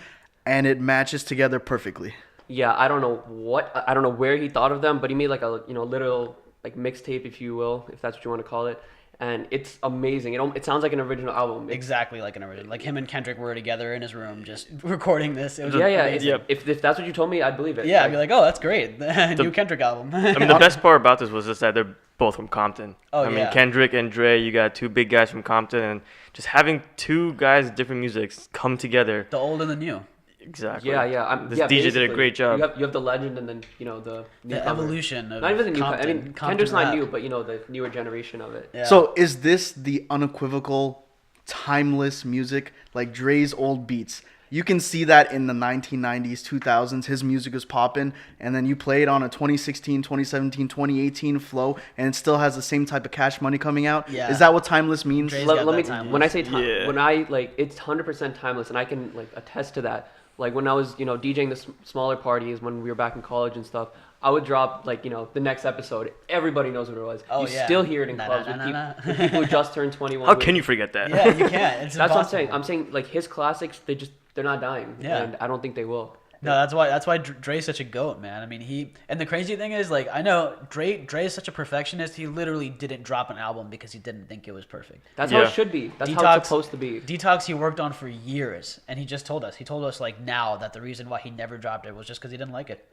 and it matches together perfectly. Yeah, I don't know where he thought of them, but he made like a literal like mixtape, if you will, if that's what you want to call it. And it's amazing. It sounds like an original album. Exactly like an original. Like him and Kendrick were together in his room just recording this. It was Yeah. amazing. If that's what you told me, I'd believe it. Yeah, I'd be like, oh, that's great. New Kendrick album. I mean, the best part about this was just that they're both from Compton. Oh, I mean, yeah. Kendrick and Dre, you got 2 big guys from Compton, and just having 2 guys with different musics come together. The old and the new. Exactly. Yeah. This DJ did a basically, great job. You have the legend and then the The newcomer. evolution of Not even the new. I Compton. mean, Compton Kendrick's not rap. new, but the newer generation of it. Yeah. So is this the unequivocal, timeless music? Like Dre's old beats. You can see that in the 1990s, 2000s, his music was popping, and then you play it on a 2016, 2017, 2018 flow, and it still has the same type of Cash Money coming out. Yeah. Is that what timeless means? Dre's Let got me that timeless. when I say time, Yeah. when I it's 100% timeless, and I can attest to that. Like when I was DJing the smaller parties when we were back in college and stuff, I would drop the next episode. Everybody knows what it was. Oh, you yeah. still hear it in Na, clubs na, with na, na, with people who just turned 21. How can you forget that? Yeah, you can't. It's That's what I'm impossible. saying. I'm saying like his classics, they're not dying. Yeah. And I don't think they will. No, that's why Dre's such a goat, man. I mean, and the crazy thing is, like, I know Dre is such a perfectionist. He literally didn't drop an album because he didn't think it was perfect. That's how Yeah. it should be. That's how it's supposed to be. Detox he worked on for years, and he just told us. He told us like now that the reason why he never dropped it was just because he didn't like it.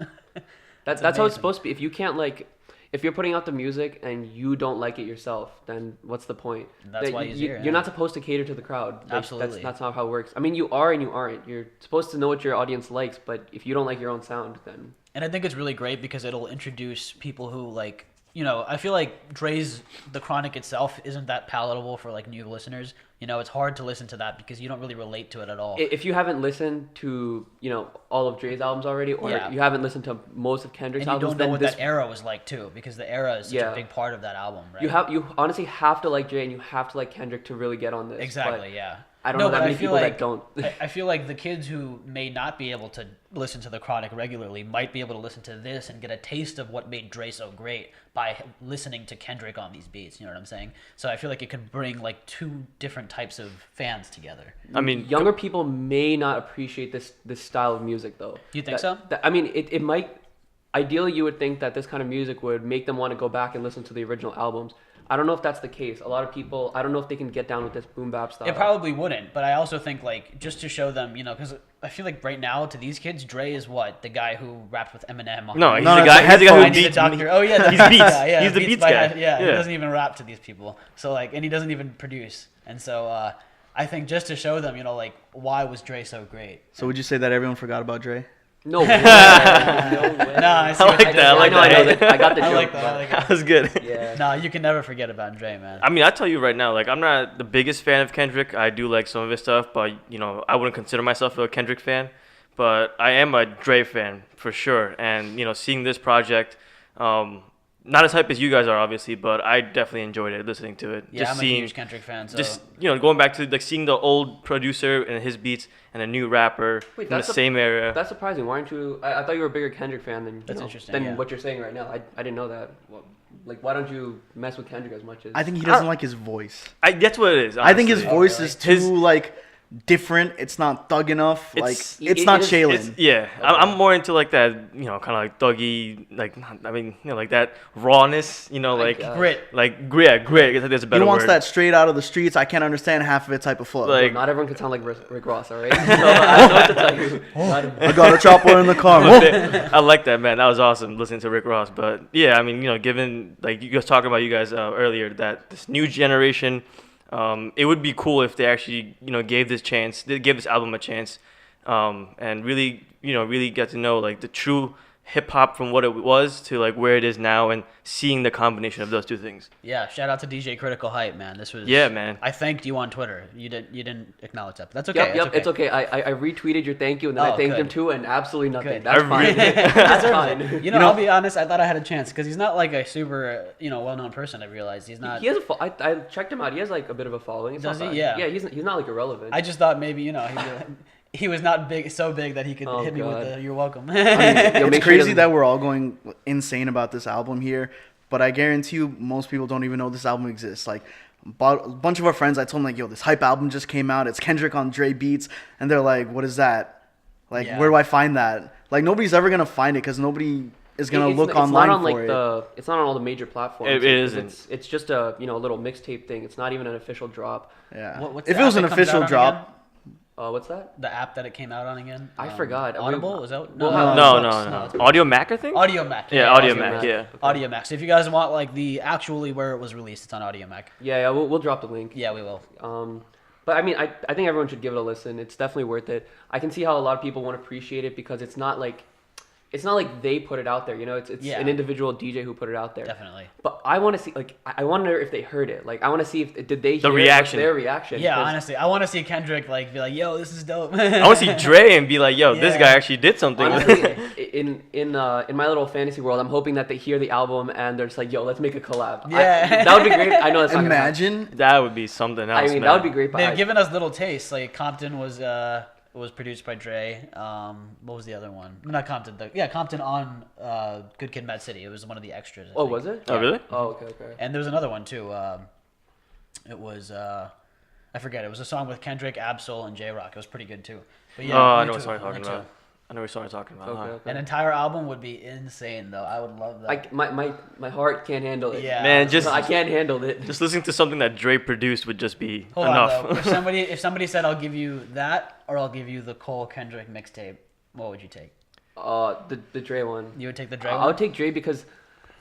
That's how it's amazing. supposed to be. If you can't if you're putting out the music and you don't like it yourself, then what's the point? That's why he's here, You're yeah. not supposed to cater to the crowd. Absolutely. That's not how it works. I mean, you are and you aren't. You're supposed to know what your audience likes, but if you don't like your own sound, then... And I think it's really great because it'll introduce people who like, I feel like Dre's The Chronic itself isn't that palatable for like new listeners. It's hard to listen to that because you don't really relate to it at all. If you haven't listened to, all of Dre's albums already, or Yeah. you haven't listened to most of Kendrick's And you albums, don't know then what this... that era was like too, because the era is such Yeah. a big part of that album, right? You honestly have to like Dre and you have to like Kendrick to really get on this. Exactly, But yeah. I don't No, know that but I many feel people like that don't. I feel like the kids who may not be able to listen to the Chronic regularly might be able to listen to this and get a taste of what made Dre so great by listening to Kendrick on these beats. You know what I'm saying? So I feel like it could bring like two different types of fans together. I mean, Younger people may not appreciate this style of music though. You think so? I mean, it might. Ideally, you would think that this kind of music would make them want to go back and listen to the original albums. I don't know if that's the case. A lot of people, I don't know if they can get down with this boom bap style. It probably wouldn't, but I also think like just to show them, you know, because I feel like right now to these kids, Dre is what the guy who rapped with Eminem. On no, he's No, the no, guy. it's He's the guy the who I need a beats. doctor. Oh yeah, He's beats. Yeah, He's the beats by- guy. Yeah, he Yeah. doesn't even rap to these people. So like, and he doesn't even produce. And so I think just to show them, you know, like why was Dre so great? So would you say that everyone forgot about Dre? No way. No way. No, I see I what like you're that. I saying. like know, I know that. that. I got the I joke. like that. I but- like That it. was good. Yeah. No, you can never forget about Dre, man. I mean, I tell you right now, like I'm not the biggest fan of Kendrick. I do like some of his stuff, but you know, I wouldn't consider myself a Kendrick fan. But I am a Dre fan for sure. And you know, seeing this project, not as hype as you guys are, obviously, but I definitely enjoyed it, listening to it. Yeah, just I'm seeing, a huge Kendrick fan. So just you know, going back to like seeing the old producer and his beats and a new rapper Wait, in the that's a- same area. That's surprising. Why aren't you? I thought you were a bigger Kendrick fan than That's interesting, than yeah. what you're saying right now. I didn't know that. Well, like, why don't you mess with Kendrick as much as? I think he doesn't like his voice. That's what it is. I think his honestly. voice really? is too His- like different. It's not thug enough. It's- Like it's it not is- Shaylin. Yeah, I'm more into like that, you know, kind of like thuggy, like I mean, you know, like that rawness, you know, like guess. grit. like grit. Yeah, grit. I guess that's a He better wants word. that straight out of the streets. I can't understand half of it type of flow. Like- Not everyone can sound like Rick Ross, all right? So I don't know what to tell you. I got a chopper in the car. Whoa. I like that, man. That was awesome listening to Rick Ross. But yeah, I mean, you know, given like you guys talking about you guys earlier, that this new generation, it would be cool if they actually, you know, gave this album a chance, and really, you know, really get to know like the true hip hop from what it was to like where it is now, and seeing the combination of those two things. Yeah, shout out to DJ Critical Hype, man. This was Yeah, man. I thanked you on Twitter. You didn't acknowledge that, but that's okay. Yep, it's okay. I retweeted your thank you and then Oh, I thanked him good. too, and absolutely nothing. Good. That's I fine. really- That's fine. You know, I'll be honest. I thought I had a chance because he's not like a super, you know, well-known person. I realized he's not. He has I checked him out. He has like a bit of a following. It's Does not he? bad. Yeah. Yeah, he's not like irrelevant. I just thought maybe, you know, he was not big, so big that he could Oh, hit me with God. the "You're welcome." Yo, It's make sure he crazy doesn't- that we're all going insane about this album here, but I guarantee you most people don't even know this album exists. Like a bunch of our friends, I told them like, yo, this hype album just came out. It's Kendrick on Dre beats, and they're like, what is that? Like, Yeah. where do I find that? Like nobody's ever gonna find it because nobody is gonna look online not on, for like, it. It's not on all the major platforms. It isn't. It's just a little mixtape thing. It's not even an official drop. Yeah. What's If the it was app an it comes official out on drop, again? What's that? The app that it came out on again? I forgot. Audible? Is that Well, No. it's Audio Mac, I think. Audio Mac. Yeah, Audio Mac. Yeah. Audio Mac. So if you guys want like the actually where it was released, it's on Audio Mac. Yeah, we'll drop the link. Yeah, we will. But I mean, I think everyone should give it a listen. It's definitely worth it. I can see how a lot of people won't appreciate it because it's not like they put it out there. You know, it's Yeah. an individual DJ who put it out there. Definitely. But I want to see, like, I wonder if they heard it. Like, I want to see if did they hear reaction. their reaction. Yeah, 'cause- honestly, I want to see Kendrick like be like, "Yo, this is dope." I want to see Dre and be like, yo, this Yeah. guy actually did something. Honestly, in my little fantasy world, I'm hoping that they hear the album and they're just like, "Yo, let's make a collab." Yeah. That would be great. I know that's not gonna happen. imagine. That would be something else. I mean, man. that would be great. But They've given us little tastes. Like Compton was produced by Dre. What was the other one? Not Compton. Compton on Good Kid, Mad City. It was one of the extras. I think. was it? Oh, really? Oh, okay. And there was another one too. It was I forget. It was a song with Kendrick, Absol, and J Rock. It was pretty good too. But yeah, Oh, I only know what two- song you're talking only two. about. I know what song you're talking about. Okay, huh? okay. An entire album would be insane, though. I would love that. My heart can't handle it. Yeah. Man, just I can't handle it. just listening to something that Dre produced would just be Hold enough. on, though. If somebody said I'll give you that or I'll give you the Cole Kendrick mixtape, what would you take? The Dre one. You would take the Dre I one? would take Dre because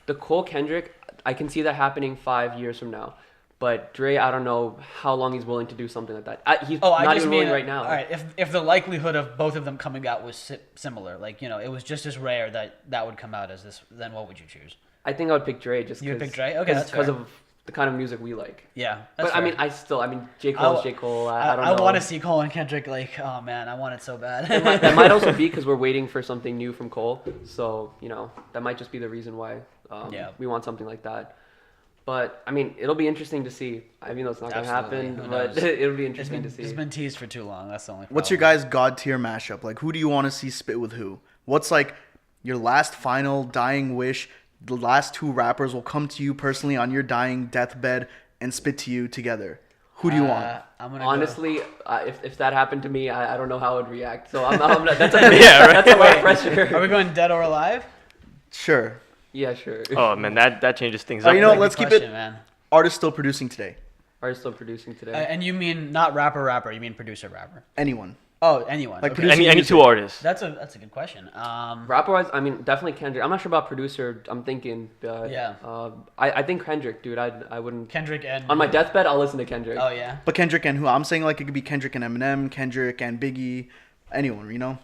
the Cole Kendrick, I can see that happening 5 years from now. But Dre, I don't know how long he's willing to do something like that. He's I not just even mean willing right now. All right, if the likelihood of both of them coming out was similar, like you know, it was just as rare that would come out as this, then what would you choose? I think I would pick Dre just You would because pick Dre? Okay, that's because fair. of the kind of music we like. Yeah, But that's I mean, fair. J. Cole's J. Cole. I don't know. I want to see Cole and Kendrick. Like, oh man, I want it so bad. That might also be because we're waiting for something new from Cole. So, that might just be the reason why Yeah. we want something like that. But I mean, it'll be interesting to see. I mean, it's not gonna Absolutely. happen, Who but knows? it'll be It's interesting to see. It's been teased for too long. That's the only problem. What's your guys' god tier mashup? Like, who do you want to see spit with who? What's like your last final dying wish? The last two rappers will come to you personally on your dying deathbed and spit to you together. Who do you want? I'm gonna Honestly, if that happened to me, I don't know how I would react. So I'm not, that's a Yeah, right. that's a lot of pressure. Are we going dead or alive? Sure. Yeah, sure. Oh man, that changes things Oh, up. you know what? Good Let's keep question, it. man. Artist still producing today. Are still producing today? And you mean not rapper? You mean producer-rapper? Anyone. Oh, anyone. Like Okay. producing Any music. two artists. That's a good question. Rapper-wise, I mean, definitely Kendrick. I'm not sure about producer. I'm thinking. Yeah. I think Kendrick, dude. I wouldn't. Kendrick and On my deathbed, I'll listen to Kendrick. Oh yeah. But Kendrick and who? I'm saying like it could be Kendrick and Eminem, Kendrick and Biggie, anyone, you know?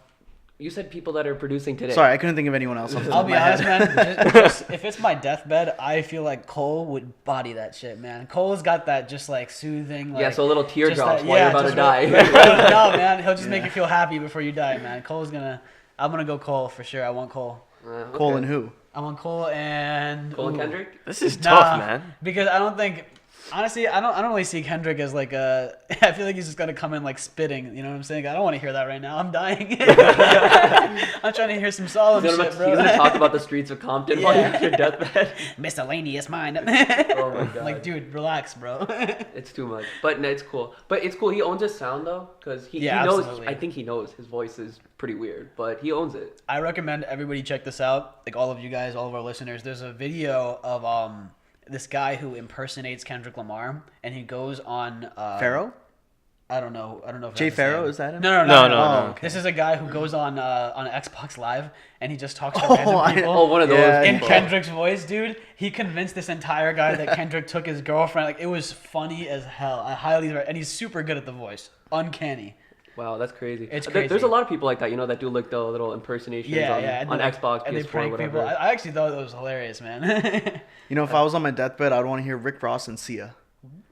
You said people that are producing today. Sorry, I couldn't think of anyone else. Off the top I'll of be my honest, head. man. Just, if it's my deathbed, I feel like Cole would body that shit, man. Cole's got that just like soothing. Like, Yeah, so a little just teardrops that- while you're about to just die. No, man. He'll just make you feel happy before you die, man. I'm gonna go Cole for sure. I want Cole. Okay. Cole and who? I want Cole and Cole and ooh. Kendrick. This is Nah, tough, man. Because I don't think, honestly, I don't really see Kendrick as like a. I feel like he's just gonna come in like spitting. You know what I'm saying? I don't want to hear that right now. I'm dying. I'm trying to hear some solemn He's shit, gonna, bro. he's gonna talk about the streets of Compton while you're Yeah. at your deathbed. Miscellaneous mind. Oh my god. Like, dude, relax, bro. It's too much. But no, it's cool. But it's cool. He owns his sound though, because he Yeah, knows. absolutely. I think he knows his voice is pretty weird, but he owns it. I recommend everybody check this out. Like all of you guys, all of our listeners. There's a video of this guy who impersonates Kendrick Lamar, and he goes on Pharaoh? I don't know. If Jay that's his Farrow, name. is that him? No. No. Oh, okay. This is a guy who goes on Xbox Live and he just talks to Oh, random people. Oh, one of those. Yeah, In people. Kendrick's voice, dude, he convinced this entire guy that Kendrick took his girlfriend. Like, it was funny as hell. I highly recommend. And he's super good at the voice. Uncanny. Wow, that's crazy. It's There's crazy. a lot of people like that, you know, that do like the little impersonations Yeah, on, yeah. and on they, like, Xbox, and they PS4, prank whatever. people. I actually thought it was hilarious, man. You know, if I was on my deathbed, I'd want to hear Rick Ross and Sia.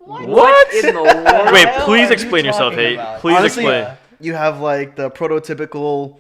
What in the world? Wait, hell please are explain you yourself, talking Hey. about? Please Honestly, explain. You have like the prototypical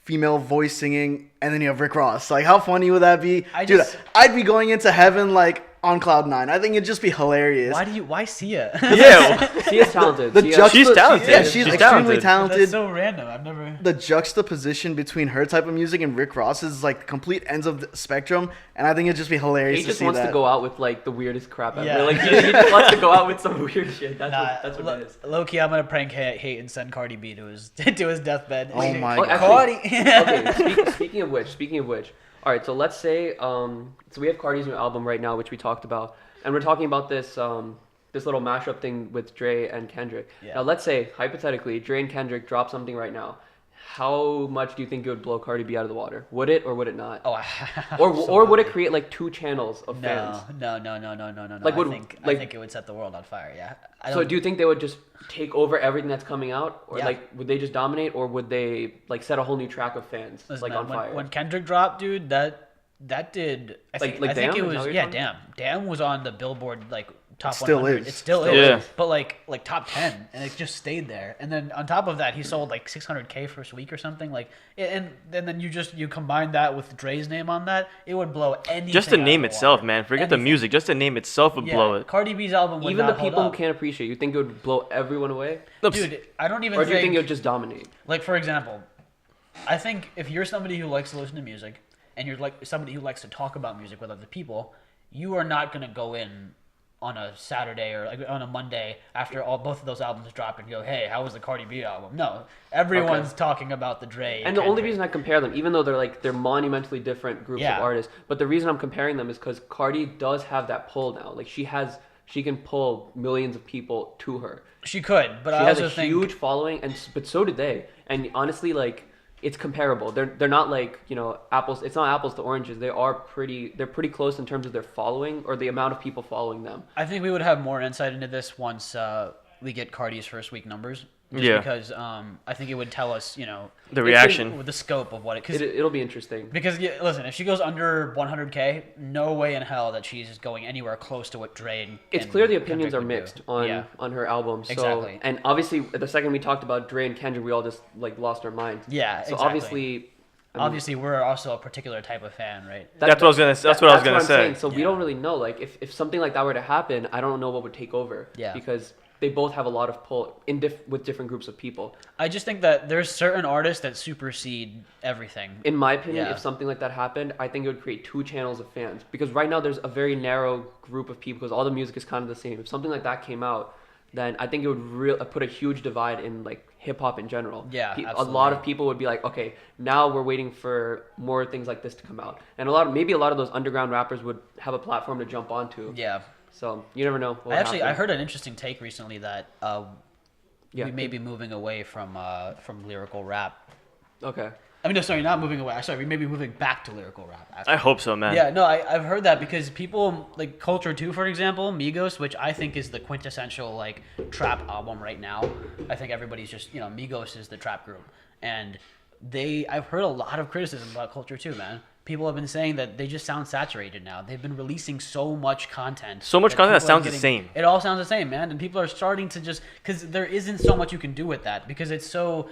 female voice singing, and then you have Rick Ross. Like, how funny would that be? Dude, I'd be going into heaven like on cloud nine. I think it'd just be hilarious. Why Sia? Yeah. She is talented. The Sia- She's talented. Yeah, she's She's extremely talented. talented. That's so random. I've never. The juxtaposition between her type of music and Rick Ross's is like complete ends of the spectrum, and I think it'd just be hilarious He to just see wants that. to go out with like the weirdest crap ever. Yeah. Like he just wants to go out with some weird shit. That's what it is. Low key, I'm gonna prank hate and send Cardi B to his deathbed. Oh my Oh, god. actually- Cardi. Okay, speaking of which, all right. So let's say, so we have Cardi's new album right now, which we talked about, and we're talking about this this little mashup thing with Dre and Kendrick. Yeah. Now let's say hypothetically, Dre and Kendrick drop something right now. How much do you think it would blow Cardi B out of the water? Would it or would it not? Oh, Or would it create like two channels of fans? No. Like, I would- think like- I think it would set the world on fire. Yeah. I So don't- do you think they would just take over everything that's coming out, or Yeah. like would they just dominate, or would they like set a whole new track of fans Listen, like man, on fire? when Kendrick dropped, dude, that did. I think Like I think Damn? it Is that was what yeah. you're talking Damn was on the Billboard like top Still 100. is. It still Still is. is. But like top 10, and it just stayed there. And then on top of that, he sold like 600K first week or something. Like, and then you combine that with Dre's name on that, it would blow anything. Just the out of name the itself, water. man. Forget the Anything. music. Just the name itself would Yeah, blow it. Cardi B's album would Even the not hold people who up. can't appreciate, you think it would blow everyone away, Dude, I don't even or do you think it would just dominate? like, for example, I think if you're somebody who likes to listen to music and you're like somebody who likes to talk about music with other people, you are not gonna go in on a Saturday or like on a Monday after both of those albums dropped and go, hey, how was the Cardi B album? No, everyone's talking about the Dre. And the only Kendrick. reason I compare them, even though they're monumentally different groups Yeah. of artists, but the reason I'm comparing them is because Cardi does have that pull now. Like she can pull millions of people to her. she could, but She I has also a think huge following, but so did they. And honestly, like it's comparable. They're not like, you know, apples. It's not apples to oranges. They're pretty close in terms of their following or the amount of people following them. I think we would have more insight into this once we get Cardi's first week numbers. Just Yeah. because I think it would tell us, you know, The reaction. with the scope of what it. Cause, It'll be interesting. because yeah, listen, if she goes under 100K, no way in hell that she's going anywhere close to what Dre and It's and clear the opinions Kendrick are would do. mixed on Yeah. on her album. So, Exactly. And obviously, the second we talked about Dre and Kendrick, we all just like lost our minds. Yeah, So exactly. obviously, obviously we're also a particular type of fan, right? That's what I was gonna. That's what I was gonna say. Saying. So we don't really know. Like if something like that were to happen, I don't know what would take over. Yeah. Because they both have a lot of pull with different groups of people. I just think that there's certain artists that supersede everything. In my opinion, Yeah. if something like that happened, I think it would create 2 channels of fans. Because right now there's a very narrow group of people because all the music is kind of the same. If something like that came out, then I think it would put a huge divide in like hip hop in general. Yeah, a absolutely. lot of people would be like, okay, now we're waiting for more things like this to come out, and maybe a lot of those underground rappers would have a platform to jump onto. Yeah. So you never know. I heard an interesting take recently that Yeah. we may be moving away from lyrical rap. Okay. I mean, no, sorry, not moving away. Sorry, we may be moving back to lyrical rap. Actually. I hope so, man. Yeah, no, I've heard that because people like Culture 2, for example, Migos, which I think is the quintessential like trap album right now. I think everybody's just, Migos is the trap group, and I've heard a lot of criticism about Culture 2, man. People have been saying that they just sound saturated now. They've been releasing so much content. So much content that people are sounds the same. It all sounds the same, man. And people are starting to because there isn't so much you can do with that because it's so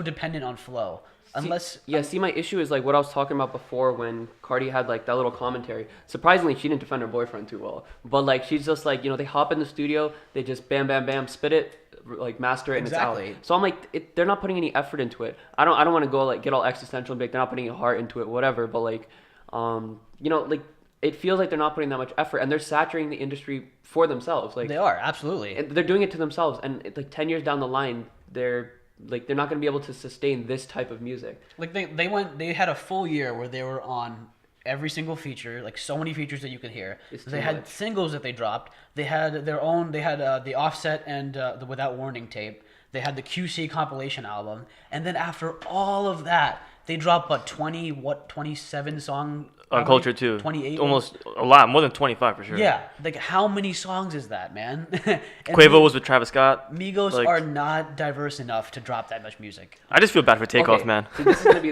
dependent on flow. See, my issue is like what I was talking about before when Cardi had like that little commentary. Surprisingly, she didn't defend her boyfriend too well. But like she's just like, they hop in the studio, they just bam, bam, bam, spit it, like master it, and Exactly. it's out. So I'm like, they're not putting any effort into it. I don't want to go like get all existential and be like they're not putting any heart into it, whatever. But like, like it feels like they're not putting that much effort, and they're saturating the industry for themselves. Like They are, absolutely. they're doing it to themselves, and like 10 years down the line, they're not going to be able to sustain this type of music. Like they had a full year where they were on every single feature, like so many features that you could hear. They had singles that they dropped. They had their own. They had the Offset and the Without Warning tape. They had the QC compilation album, and then after all of that, they dropped 27 song On Culture 2. 28, Almost a lot, more than 25 for sure. Yeah, like how many songs is that, man? And Quavo was with Travis Scott. Migos like- are not diverse enough to drop that much music. I just feel bad for Takeoff, Okay, man. so this is going to be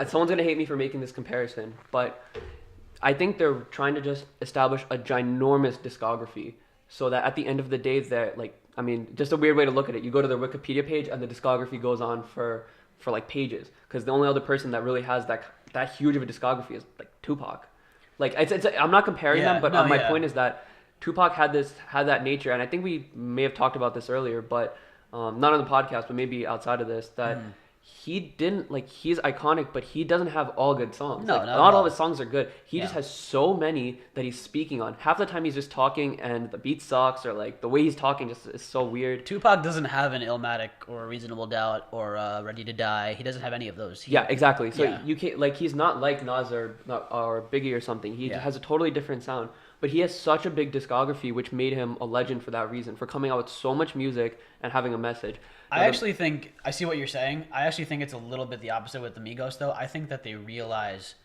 someone's going to hate me for making this comparison, but I think they're trying to just establish a ginormous discography so that at the end of the day, that just a weird way to look at it. You go to their Wikipedia page and the discography goes on for like pages, because the only other person that really has that huge of a discography is like Tupac. Like I'm not comparing them, but my point is that Tupac had that nature, and I think we may have talked about this earlier, but not on the podcast, but maybe outside of this, that he didn't he's iconic, but he doesn't have all good songs. No, not all of his songs are good. He just has so many that he's speaking on. Half the time he's just talking, and the beat sucks, or like the way he's talking just is so weird. Tupac doesn't have an Illmatic or a Reasonable Doubt or Ready to Die. He doesn't have any of those. Yeah, exactly. So Yeah. you can't he's not like Nas or Biggie or something. He Yeah. has a totally different sound. But he has such a big discography, which made him a legend for that reason, for coming out with so much music and having a message. I actually think I see what you're saying. I actually think it's a little bit the opposite with the Migos, though. I think that they realize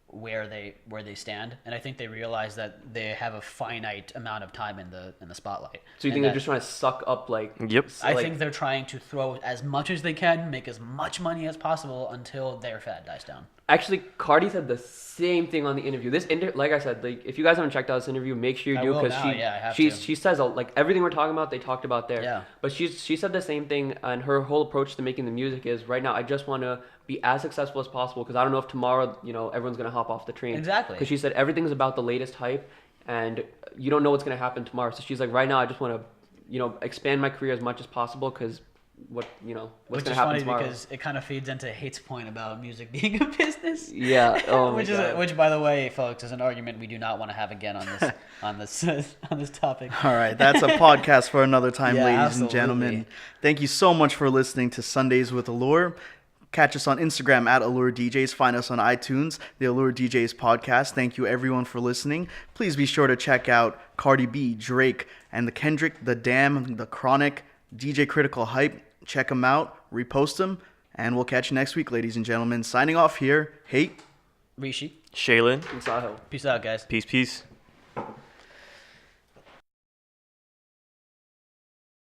where they stand, and I think they realize that they have a finite amount of time in the spotlight. So you think they're just trying to suck up Yep. I think they're trying to throw as much as they can, make as much money as possible until their fad dies down. Actually, Cardi said the same thing on the interview. Like I said, if you guys haven't checked out this interview, make sure you do, because she says everything we're talking about, they talked about there. Yeah. But she said the same thing, and her whole approach to making the music is, right now I just want to be as successful as possible, because I don't know if tomorrow everyone's gonna hop off the train. Exactly. Because she said everything's about the latest hype, and you don't know what's gonna happen tomorrow. So she's like, right now I just want to expand my career as much as possible, because what's Which gonna is happen funny tomorrow. because it kind of feeds into Hate's point about music being a business. Yeah. Oh my which God. which, by the way, folks, is an argument we do not want to have again on this on this topic. All right, that's a podcast for another time, Yeah, ladies absolutely. and gentlemen. Thank you so much for listening to Sundays with Allure. Catch us on Instagram at Allure DJs. Find us on iTunes, the Allure DJs podcast. Thank you, everyone, for listening. Please be sure to check out Cardi B, Drake, and the Kendrick, The Damn, The Chronic, DJ Critical Hype. Check them out, repost them, and we'll catch you next week, ladies and gentlemen. Signing off here, Hate. Rishi, Shaylin. In Sahel. peace out, guys. Peace, peace.